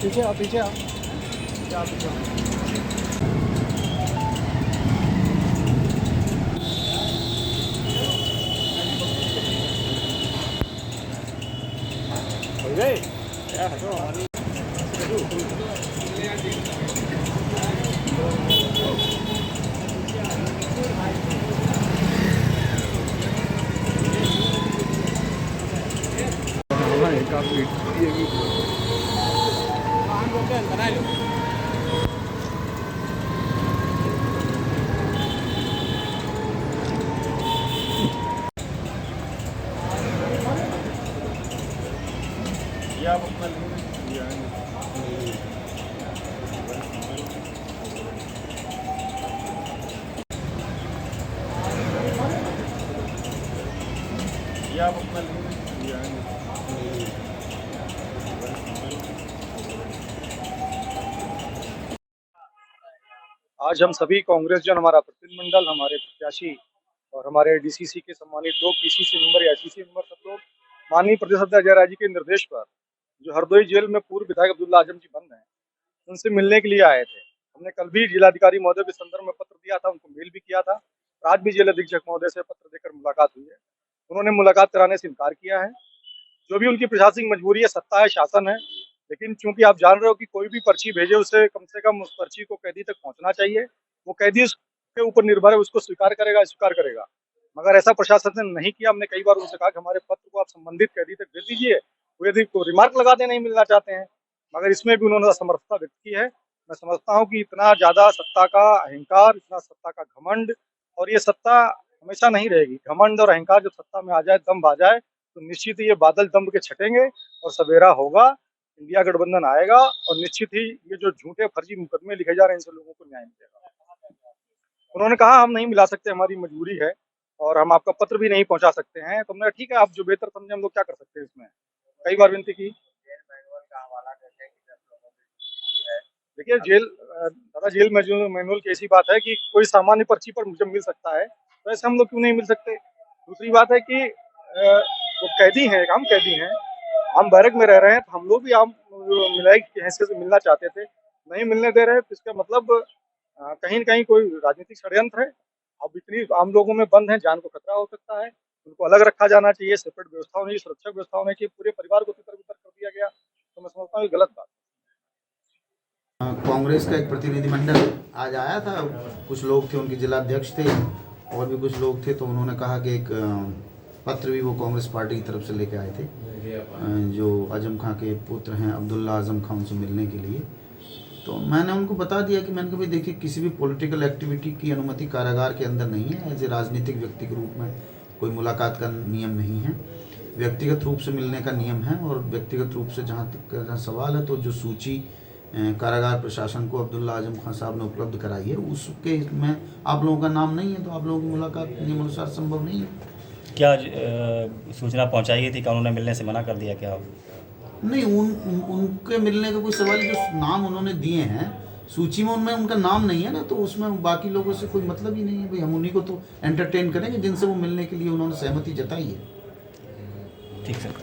पीछे आओ, पीछे आओ, पीछे आओ, पीछे आओ। क्या हटो। काफी बना लो। आप अपना आज हम सभी कांग्रेस जन, हमारा प्रतिनिधिमंडल, हमारे प्रत्याशी और हमारे डीसीसी के सम्मानित 2 पीसीसी मेंबर या एचसीसी मेंबर सब लोग माननीय प्रदेश अध्यक्ष अजय राय जी के निर्देश पर जो हरदोई जेल में पूर्व विधायक अब्दुल्ला आजम जी बंद हैं, उनसे मिलने के लिए आए थे। हमने कल भी जिलाधिकारी महोदय के संदर्भ में पत्र दिया था, उनको मेल भी किया था। आज भी जेल अधीक्षक महोदय से पत्र देकर मुलाकात हुई है। उन्होंने मुलाकात कराने से इनकार किया है। जो भी उनकी प्रशासनिक मजबूरी है, सत्ता है, शासन है, लेकिन चूंकि आप जान रहे हो कि कोई भी पर्ची भेजे उसे कम से कम उस पर्ची को कैदी तक पहुंचना चाहिए। वो कैदी उसके ऊपर निर्भर है, उसको स्वीकार करेगा, स्वीकार करेगा। मगर ऐसा प्रशासन ने नहीं किया। हमने कई बार उनसे कहा कि हमारे पत्र को आप संबंधित कैदी तक भेज दीजिए, वो यदि को रिमार्क लगाते नहीं मिलना चाहते हैं, मगर इसमें भी उन्होंने असमर्थता व्यक्त की है। मैं समझता हूँ कि इतना ज्यादा सत्ता का अहंकार, इतना सत्ता का घमंड, और ये सत्ता हमेशा नहीं रहेगी। घमंड और अहंकार जब सत्ता में आ जाए, दम्भ आ जाए, तो निश्चित ही ये बादल दम्भ के छटेंगे और सवेरा होगा, इंडिया गठबंधन आएगा और निश्चित ही ये जो झूठे फर्जी मुकदमे लिखे जा रहे हैं, इनसे लोगों को न्याय मिलेगा। उन्होंने कहा हम नहीं मिला सकते, हमारी मजबूरी है और हम आपका पत्र भी नहीं पहुंचा सकते हैं। तो हमने ठीक है, आप जो बेहतर समझे, हम लोग क्या कर सकते हैं इसमें। कई बार विनती की। देखिए दादा, जेल मैनुअल की ऐसी बात है कि कोई सामान्य पर्ची पर मुझे मिल सकता है, तो ऐसे हम लोग क्यों नहीं मिल सकते। दूसरी बात है कि वो कैदी हैं, हम कैदी हैं, हम बैरक में रह रहे हैं, तो हम लोग भी आम मिलाई की हैसियत से मिलना चाहते थे, नहीं मिलने दे रहे, तो इसका मतलब कहीं न कहीं कोई राजनीतिक षड्यंत्र है। अब इतनी आम लोगों में बंद हैं, जान को खतरा हो सकता है, उनको अलग रखा जाना चाहिए, सेपरेट व्यवस्था होनी चाहिए, सुरक्षा व्यवस्था होनी चाहिए। पूरे परिवार को तितर-बितर कर दिया गया, तो मैं समझता हूँ ये गलत बात है। कांग्रेस का एक प्रतिनिधिमंडल आज आया था। कुछ लोग थे, उनके जिला अध्यक्ष थे और भी कुछ लोग थे, तो उन्होंने कहा कि एक पत्र भी वो कांग्रेस पार्टी की तरफ से लेके आए थे, जो आजम खां के पुत्र हैं अब्दुल्ला आजम खां, उनसे मिलने के लिए। तो मैंने उनको बता दिया कि मैंने कहा भाई देखिए, किसी भी पॉलिटिकल एक्टिविटी की अनुमति कारागार के अंदर नहीं है। एज ए राजनीतिक व्यक्ति के रूप में कोई मुलाकात का नियम नहीं है, व्यक्तिगत रूप से मिलने का नियम है। और व्यक्तिगत रूप से जहाँ तक सवाल है, तो जो सूची कारागार प्रशासन को अब्दुल्ला आजम खां साहब ने उपलब्ध कराई है, उसके में आप लोगों का नाम नहीं है, तो आप लोगों की मुलाकात नियमानुसार संभव नहीं है। क्या सूचना पहुंचाई गई थी कि उन्होंने मिलने से मना कर दिया क्या? नहीं, उनके मिलने का कोई सवाल, जो नाम उन्होंने दिए हैं सूची में, उनमें उनका नाम नहीं है ना, तो उसमें बाकी लोगों से कोई मतलब ही नहीं है। भाई हम उन्हीं को तो एंटरटेन करेंगे जिनसे वो मिलने के लिए उन्होंने सहमति जताई है। ठीक सर।